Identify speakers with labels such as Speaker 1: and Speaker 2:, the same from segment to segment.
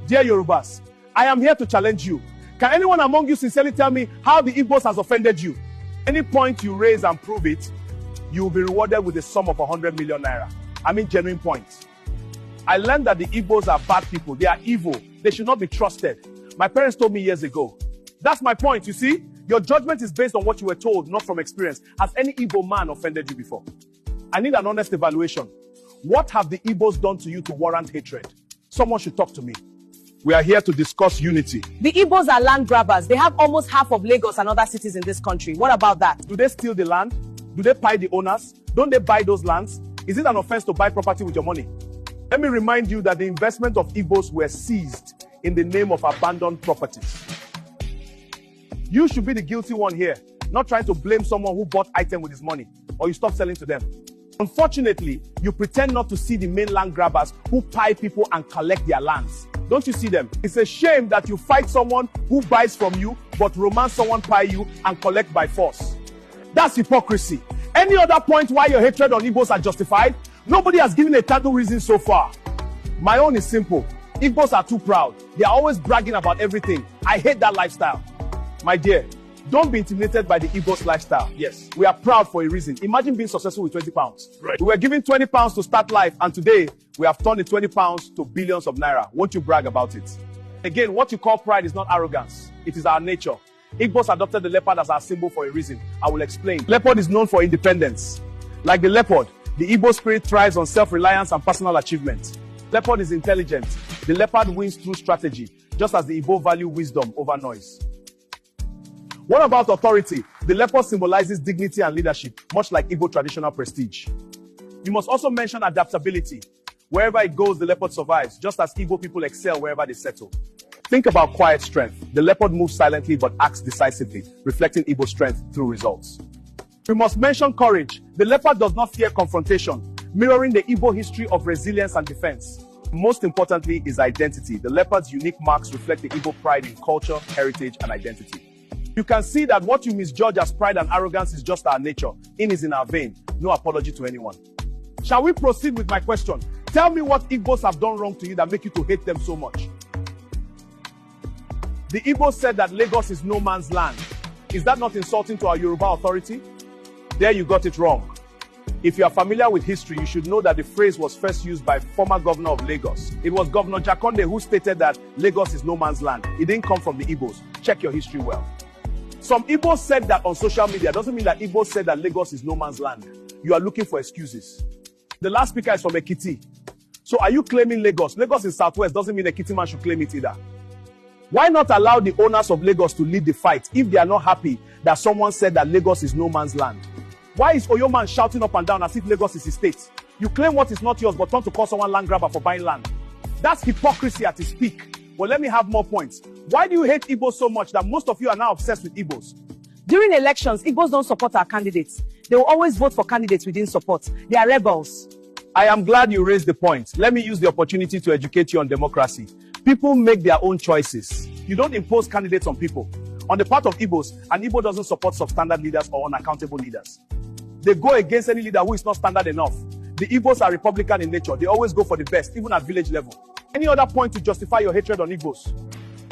Speaker 1: Dear Yorubas, I am here to challenge you. Can anyone among you sincerely tell me how the Igbos has offended you? Any point you raise and prove it, you will be rewarded with a sum of 100 million naira. I mean genuine points. I learned that the Igbos are bad people. They are evil. They should not be trusted. My parents told me years ago. That's my point, you see? Your judgment is based on what you were told, not from experience. Has any Igbo man offended you before? I need an honest evaluation. What have the Igbos done to you to warrant hatred? Someone should talk to me. We are here to discuss unity.
Speaker 2: The Igbos are land grabbers. They have almost half of Lagos and other cities in this country. What about that?
Speaker 1: Do they steal the land? Do they pay the owners? Don't they buy those lands? Is it an offense to buy property with your money? Let me remind you that the investment of Igbos were seized in the name of abandoned properties. You should be the guilty one here, not trying to blame someone who bought item with his money, or you stop selling to them. Unfortunately, you pretend not to see the main land grabbers who pay people and collect their lands. Don't you see them? It's a shame that you fight someone who buys from you, but romance someone pay you and collect by force. That's hypocrisy. Any other point why your hatred on Igbos are justified? Nobody has given a tangible reason so far. My own is simple. Igbos are too proud. They are always bragging about everything. I hate that lifestyle. My dear, don't be intimidated by the Igbos lifestyle. Yes, we are proud for a reason. Imagine being successful with 20 pounds. Right. We were given 20 pounds to start life, and today we have turned the 20 pounds to billions of naira. Won't you brag about it? Again, what you call pride is not arrogance. It is our nature. Igbos adopted the leopard as our symbol for a reason. I will explain. Leopard is known for independence. Like the leopard, the Igbo spirit thrives on self-reliance and personal achievement. Leopard is intelligent. The leopard wins through strategy, just as the Igbo value wisdom over noise. What about authority? The leopard symbolizes dignity and leadership, much like Igbo traditional prestige. You must also mention adaptability. Wherever it goes, the leopard survives, just as Igbo people excel wherever they settle. Think about quiet strength. The leopard moves silently but acts decisively, reflecting Igbo strength through results. We must mention courage. The leopard does not fear confrontation, mirroring the Igbo history of resilience and defense. Most importantly is identity. The leopard's unique marks reflect the Igbo pride in culture, heritage, and identity. You can see that what you misjudge as pride and arrogance is just our nature. In is in our vein. No apology to anyone. Shall we proceed with my question? Tell me what Igbos have done wrong to you that make you to hate them so much. The Igbos said that Lagos is no man's land. Is that not insulting to our Yoruba authority? There you got it wrong. If you are familiar with history, you should know that the phrase was first used by former governor of Lagos. It was Governor Jakonde who stated that Lagos is no man's land. It didn't come from the Igbos. Check your history well. Some Igbos said that on social media. Doesn't mean that Igbos said that Lagos is no man's land. You are looking for excuses. The last speaker is from Ekiti. So are you claiming Lagos? Lagos is southwest. Doesn't mean Ekiti man should claim it either. Why not allow the owners of Lagos to lead the fight if they are not happy that someone said that Lagos is no man's land? Why is Oyo man shouting up and down as if Lagos is his state? You claim what is not yours but want to call someone land grabber for buying land. That's hypocrisy at its peak. Well, let me have more points. Why do you hate Igbos so much that most of you are now obsessed with Igbos?
Speaker 2: During elections, Igbos don't support our candidates. They will always vote for candidates we didn't support. They are rebels.
Speaker 1: I am glad you raised the point. Let me use the opportunity to educate you on democracy. People make their own choices. You don't impose candidates on people. On the part of Igbos, an Igbo doesn't support substandard leaders or unaccountable leaders. They go against any leader who is not standard enough. The Igbos are Republican in nature. They always go for the best, even at village level. Any other point to justify your hatred on Igbos?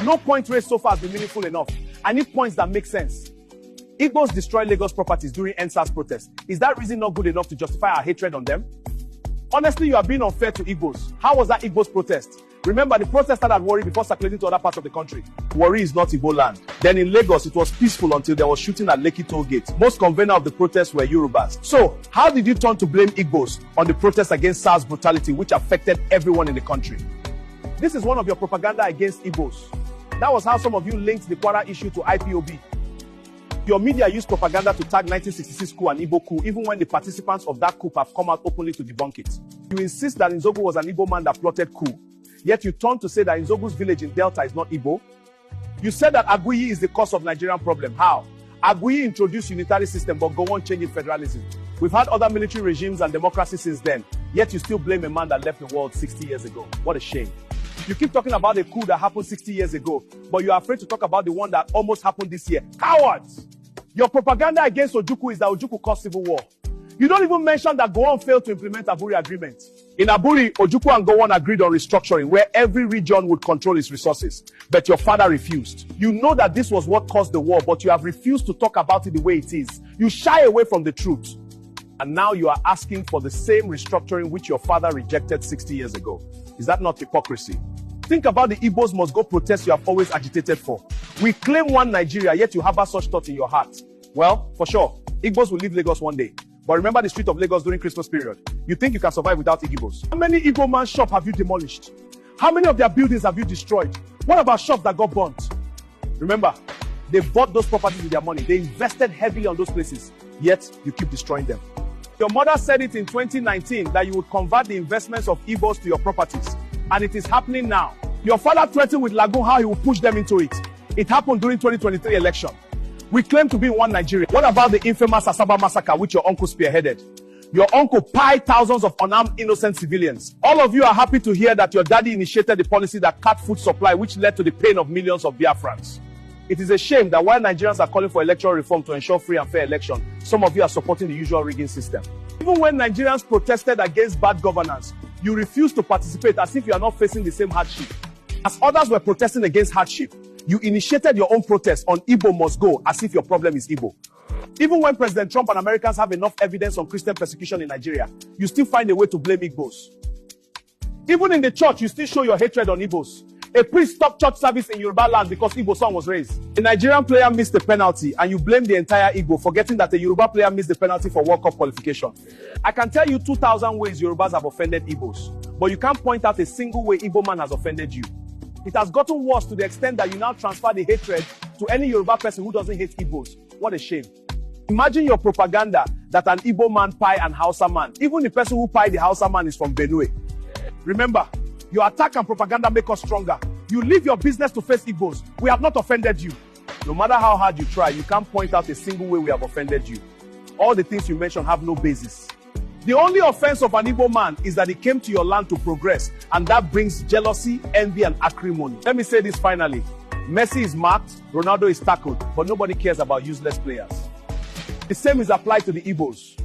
Speaker 1: No point raised so far has been meaningful enough. I need points that make sense. Igbos destroy Lagos properties during NSAS protests. Is that reason not good enough to justify our hatred on them? Honestly, you are being unfair to Igbos. How was that Igbos protest? Remember, the protest started at Warri before circulating to other parts of the country. Warri is not Igbo land. Then in Lagos, it was peaceful until there was shooting at Lekki toll gate. Most convener of the protests were Yorubas. So, how did you turn to blame Igbos on the protest against SARS brutality, which affected everyone in the country? This is one of your propaganda against Igbos. That was how some of you linked the Kwara issue to IPOB. Your media used propaganda to tag 1966 coup and Igbo coup, even when the participants of that coup have come out openly to debunk it. You insist that Nzogu was an Igbo man that plotted coup, yet you turn to say that Nzogu's village in Delta is not Igbo. You said that Aguiyi is the cause of Nigerian problem. How? Aguiyi introduced unitary system, but go on changing federalism. We've had other military regimes and democracy since then, yet you still blame a man that left the world 60 years ago. What a shame. You keep talking about a coup that happened 60 years ago, but you are afraid to talk about the one that almost happened this year. Cowards! Your propaganda against Ojukwu is that Ojukwu caused civil war. You don't even mention that Gowon failed to implement Aburi Agreement. In Aburi, Ojukwu and Gowon agreed on restructuring where every region would control its resources, but your father refused. You know that this was what caused the war, but you have refused to talk about it the way it is. You shy away from the truth. And now you are asking for the same restructuring which your father rejected 60 years ago. Is that not hypocrisy? Think about the Igbos must go protest you have always agitated for. We claim one Nigeria, yet you harbor such thought in your heart. Well, for sure, Igbos will leave Lagos one day. But remember the street of Lagos during Christmas period. You think you can survive without Igbos? How many Igbo man shops have you demolished? How many of their buildings have you destroyed? What about shops that got burnt? Remember, they bought those properties with their money. They invested heavily on those places, yet you keep destroying them. Your mother said it in 2019 that you would convert the investments of Igbos to your properties, and it is happening now. Your father threatened with Lagoon how he would push them into it. It happened during 2023 election. We claim to be one Nigeria. What about the infamous Asaba massacre which your uncle spearheaded? Your uncle pied thousands of unarmed innocent civilians. All of you are happy to hear that your daddy initiated the policy that cut food supply, which led to the pain of millions of Biafrans. It is a shame that while Nigerians are calling for electoral reform to ensure free and fair election, some of you are supporting the usual rigging system. Even when Nigerians protested against bad governance, you refused to participate as if you are not facing the same hardship. As others were protesting against hardship, you initiated your own protest on Igbo must go as if your problem is Igbo. Even when President Trump and Americans have enough evidence on Christian persecution in Nigeria, you still find a way to blame Igbos. Even in the church, you still show your hatred on Igbos. A priest stopped church service in Yoruba land because Igbo son was raised. A Nigerian player missed the penalty and you blame the entire Igbo, forgetting that a Yoruba player missed the penalty for World Cup qualification. I can tell you 2,000 ways Yorubas have offended Igbos, but you can't point out a single way Igbo man has offended you. It has gotten worse to the extent that you now transfer the hatred to any Yoruba person who doesn't hate Igbos. What a shame. Imagine your propaganda that an Igbo man pie an Hausa man. Even the person who pie the Hausa man is from Benue. Remember, your attack and propaganda make us stronger. You leave your business to face Igbos. We have not offended you. No matter how hard you try, you can't point out a single way we have offended you. All the things you mentioned have no basis. The only offense of an Igbo man is that he came to your land to progress, and that brings jealousy, envy, and acrimony. Let me say this finally. Messi is marked, Ronaldo is tackled, but nobody cares about useless players. The same is applied to the Igbos.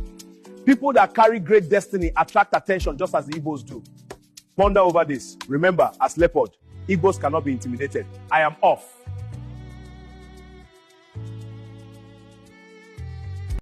Speaker 1: People that carry great destiny attract attention just as the Igbos do. Ponder over this. Remember, as leopard, Igbos cannot be intimidated. I am off.